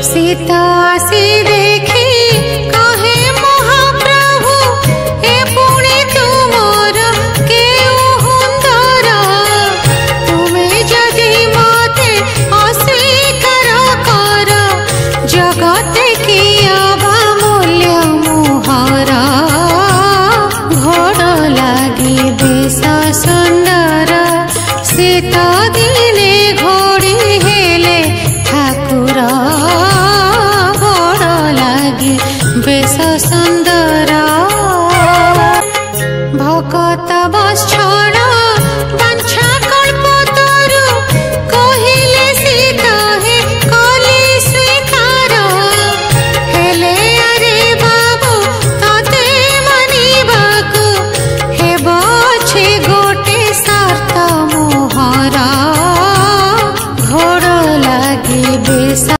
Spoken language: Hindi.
सीता से देखी कहे महाप्रभु ए पुणे तुमर केउ हुंदर तुम्हें जदि मते अस्वीकार कर जगते किया बा मूल्य मोहर घोड़ लागी बेश सुंदर सीता दिने घोड़ी हेले ठाकुर घोड़ लागी बेश